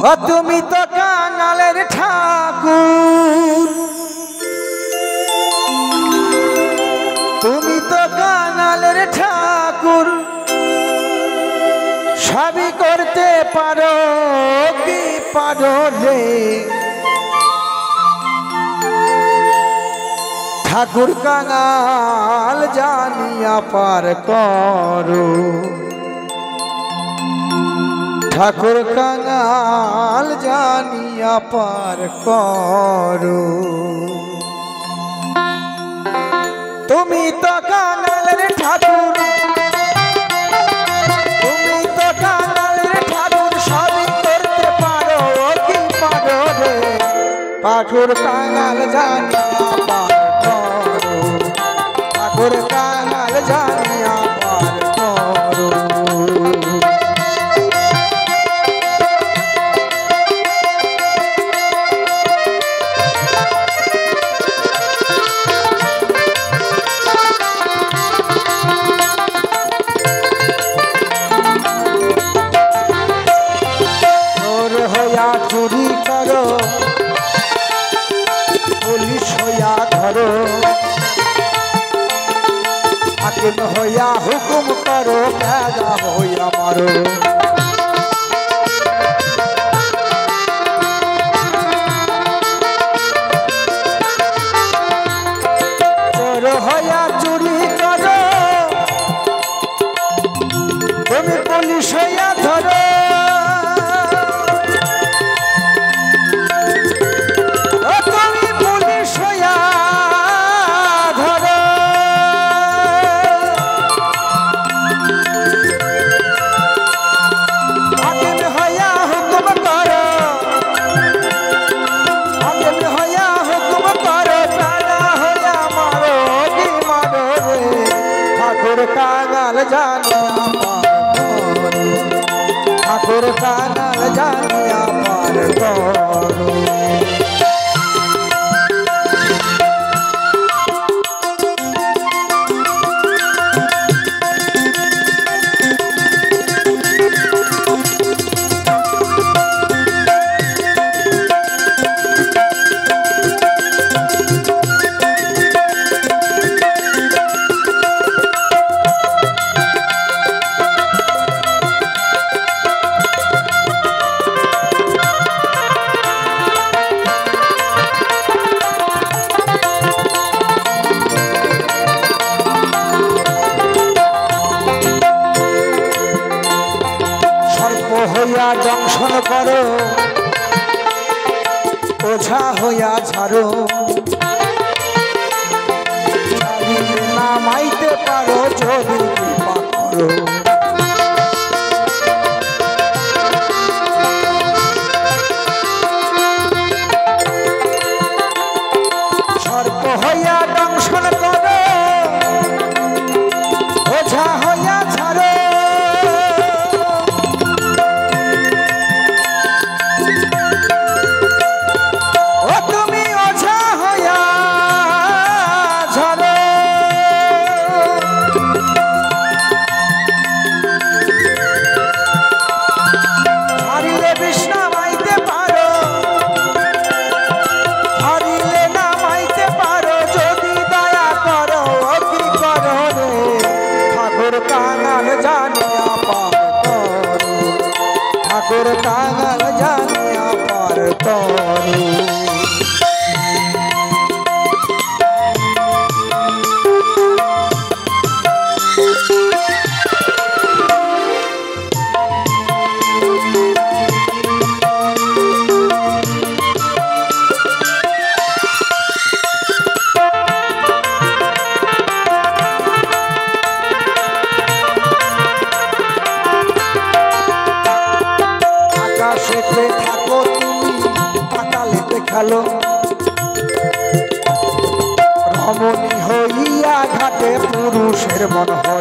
ও তুমি তো কাঙালের ঠাকুর, তুমি তো কাঙালের ঠাকুর, সবই করতে পারো কি পারো রে ঠাকুর কাঙাল জানিয়া পার করো, ঠাকুর কাঙাল জানিয়া পার করো। তুমি তো কাঙালের ঠাকুর, তুমি তো কাঙালের ঠাকুর, সবই করতে পারো কি পারো রে ঠাকুর কাঙাল জানিয়া পার করো, ঠাকুর কাঙাল জানিয়া পার করো। চুরি করো পুলিশ হইয়া ধরো, হাকিম হইয়া হুকুম করো, কাজা হইয়া মারো। চোর হইয়া চুরি করো, তুমি পুলিশ হইয়া ধরো, কাঙাল জানিয়া পার করো, ঠাকুর কাঙাল জানিয়া পার করো। হইয়া দংশন করো, ওঝা হইয়া ঝাড়ো, নামাইতে পারো যদি কৃপা করো। সর্প হইয়া দংশন করো, ওঝা হইয়া ঝাড়ো, ঠাকুর কাঙাল জানিয়া পার করো। আকাশেতে থাকো তুমি, পাতালেতে খেলো, রমণী হইয়া ঘাটে পুরুষের মন হয়।